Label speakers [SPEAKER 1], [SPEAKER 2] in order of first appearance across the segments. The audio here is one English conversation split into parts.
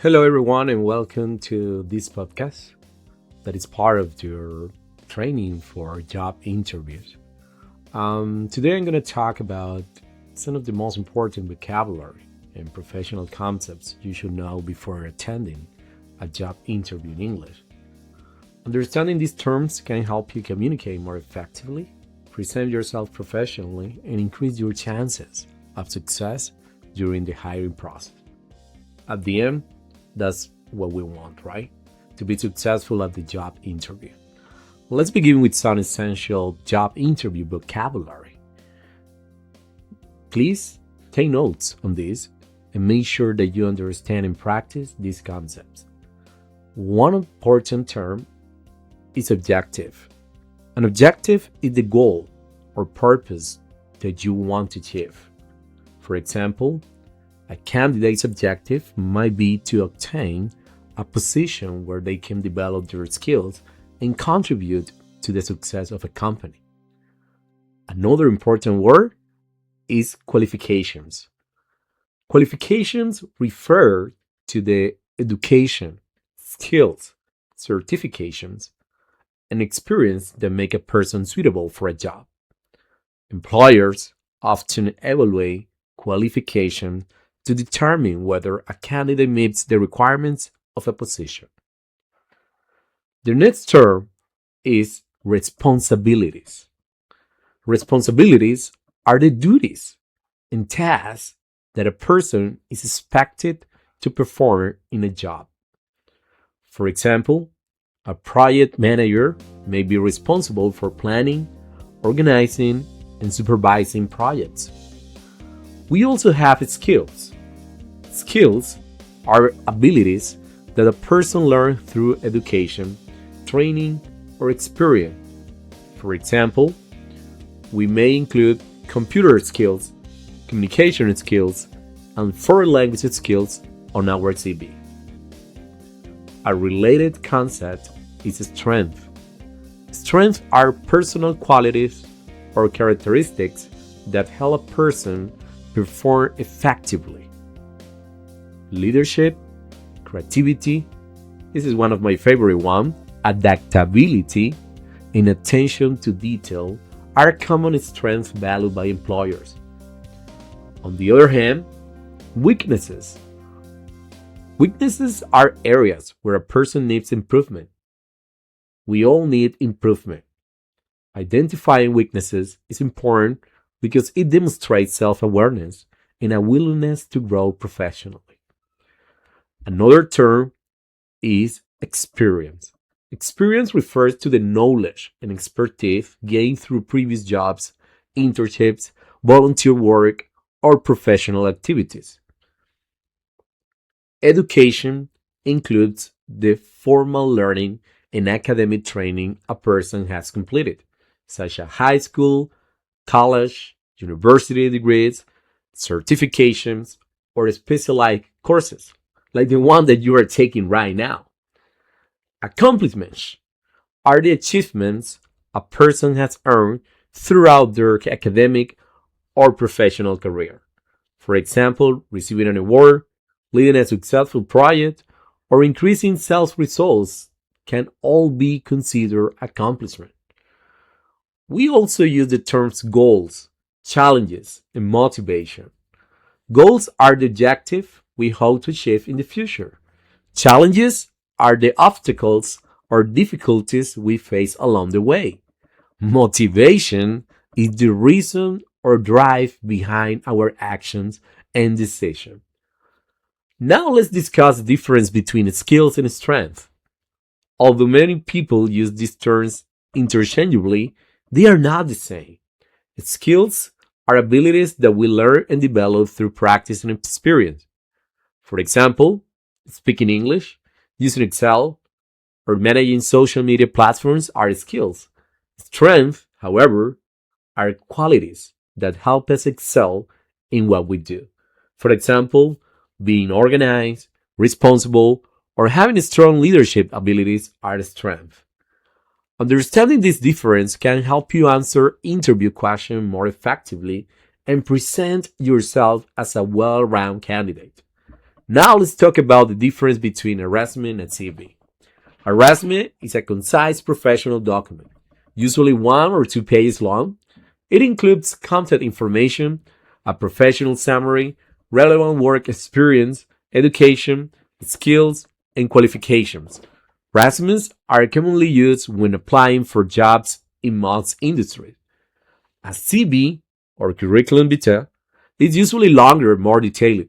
[SPEAKER 1] Hello, everyone, and welcome to this podcast that is part of your training for job interviews. Today, I'm going to talk about some of the most important vocabulary and professional concepts you should know before attending a job interview in English. Understanding these terms can help you communicate more effectively, present yourself professionally, and increase your chances of success during the hiring process. At the end, that's what we want, right? To be successful at the job interview. Let's begin with some essential job interview vocabulary. Please take notes on this and make sure that you understand and practice these concepts. One important term is objective. An objective is the goal or purpose that you want to achieve. For example, a candidate's objective might be to obtain a position where they can develop their skills and contribute to the success of a company. Another important word is qualifications. Qualifications refer to the education, skills, certifications, and experience that make a person suitable for a job. Employers often evaluate qualifications to determine whether a candidate meets the requirements of a position. The next term is responsibilities. Responsibilities are the duties and tasks that a person is expected to perform in a job. For example, a project manager may be responsible for planning, organizing, and supervising projects. We also have skills. Skills are abilities that a person learns through education, training, or experience. For example, we may include computer skills, communication skills, and foreign language skills on our CV. A related concept is strength. Strengths are personal qualities or characteristics that help a person perform effectively. Leadership, creativity, this is one of my favorite ones, adaptability, and attention to detail are common strengths valued by employers. On the other hand, weaknesses. Weaknesses are areas where a person needs improvement. We all need improvement. Identifying weaknesses is important because it demonstrates self-awareness and a willingness to grow professionally. Another term is experience. Experience refers to the knowledge and expertise gained through previous jobs, internships, volunteer work, or professional activities. Education includes the formal learning and academic training a person has completed, such as high school, college, university degrees, certifications, or specialized courses, like the one that you are taking right now. Accomplishments are the achievements a person has earned throughout their academic or professional career. For example, receiving an award, leading a successful project, or increasing sales results can all be considered accomplishment. We also use the terms goals, challenges, and motivation. Goals are the objective we hope to achieve in the future. Challenges are the obstacles or difficulties we face along the way. Motivation is the reason or drive behind our actions and decisions. Now let's discuss the difference between skills and strength. Although many people use these terms interchangeably, they are not the same. Skills are abilities that we learn and develop through practice and experience. For example, speaking English, using Excel, or managing social media platforms are skills. Strengths, however, are qualities that help us excel in what we do. For example, being organized, responsible, or having strong leadership abilities are strengths. Understanding this difference can help you answer interview questions more effectively and present yourself as a well rounded candidate. Now let's talk about the difference between a resume and a CV. A resume is a concise professional document, usually 1 or 2 pages long. It includes contact information, a professional summary, relevant work experience, education, skills, and qualifications. Resumes are commonly used when applying for jobs in most industries. A CV, or curriculum vitae, is usually longer and more detailed.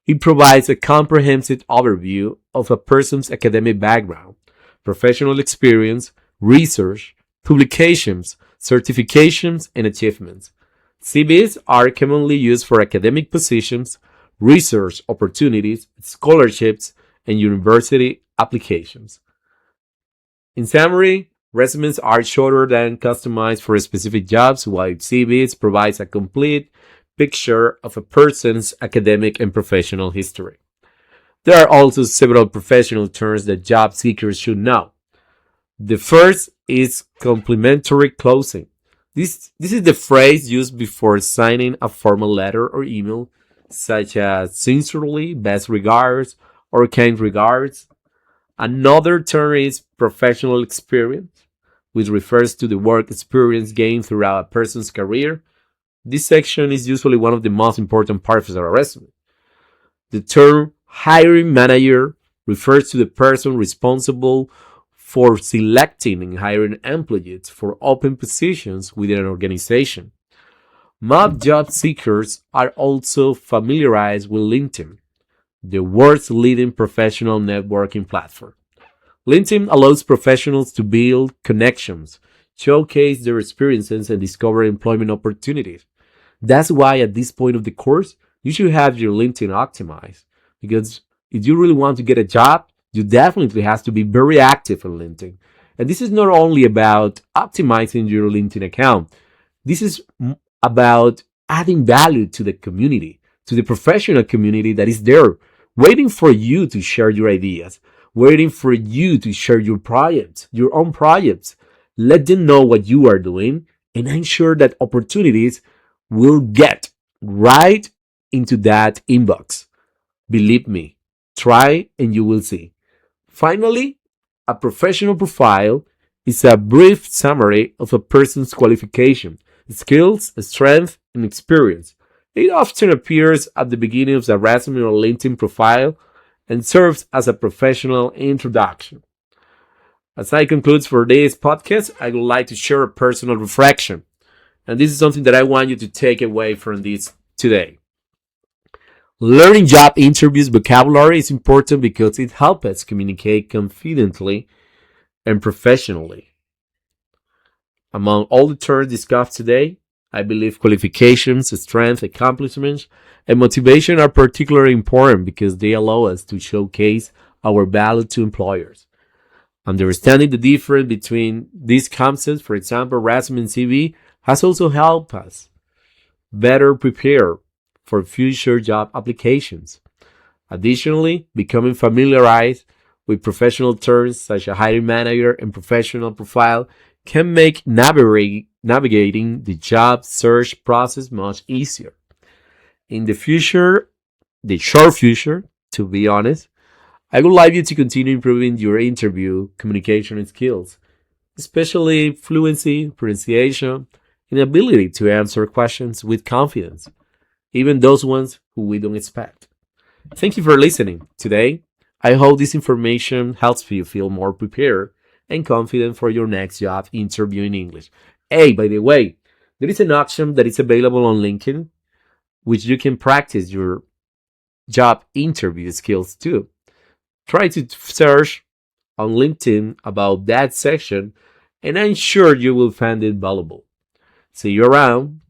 [SPEAKER 1] It provides a comprehensive overview of a person's academic background, professional experience, research, publications, certifications, and achievements. CVs are commonly used for academic positions, research opportunities, scholarships, and university applications. In summary, resumes are shorter than customized for specific jobs, while CVs provides a complete picture of a person's academic and professional history. There are also several professional terms that job seekers should know. The first is complimentary closing. This is the phrase used before signing a formal letter or email, such as sincerely, best regards, or kind regards. Another term is professional experience, which refers to the work experience gained throughout a person's career. This section is usually one of the most important parts of a resume. The term hiring manager refers to the person responsible for selecting and hiring employees for open positions within an organization. Most job seekers are also familiarized with LinkedIn, the world's leading professional networking platform. LinkedIn allows professionals to build connections, showcase their experiences, and discover employment opportunities. That's why at this point of the course, you should have your LinkedIn optimized. Because if you really want to get a job, you definitely have to be very active on LinkedIn. And this is not only about optimizing your LinkedIn account. This is about adding value to the community, to the professional community that is there, waiting for you to share your ideas, waiting for you to share your projects, your own projects. Let them know what you are doing, and I'm sure that opportunities will get right into that inbox. Believe me, try and you will see. Finally, a professional profile is a brief summary of a person's qualification, skills, strength, and experience. It often appears at the beginning of the resume or LinkedIn profile and serves as a professional introduction. As I conclude for this podcast, I would like to share a personal reflection. And this is something that I want you to take away from this today. Learning job interviews vocabulary is important because it helps us communicate confidently and professionally. Among all the terms discussed today, I believe qualifications, strength, accomplishments, and motivation are particularly important because they allow us to showcase our value to employers. Understanding the difference between these concepts, for example, resume and CV, has also helped us better prepare for future job applications. Additionally, becoming familiarized with professional terms such as hiring manager and professional profile can make navigating the job search process much easier. In the short future, to be honest, I would like you to continue improving your interview communication skills, especially fluency, pronunciation, and ability to answer questions with confidence, even those ones who we don't expect. Thank you for listening today. I hope this information helps you feel more prepared and confident for your next job interview in English. Hey, by the way, there is an option that is available on LinkedIn, which you can practice your job interview skills too. Try to search on LinkedIn about that section, and I'm sure you will find it valuable. See you around.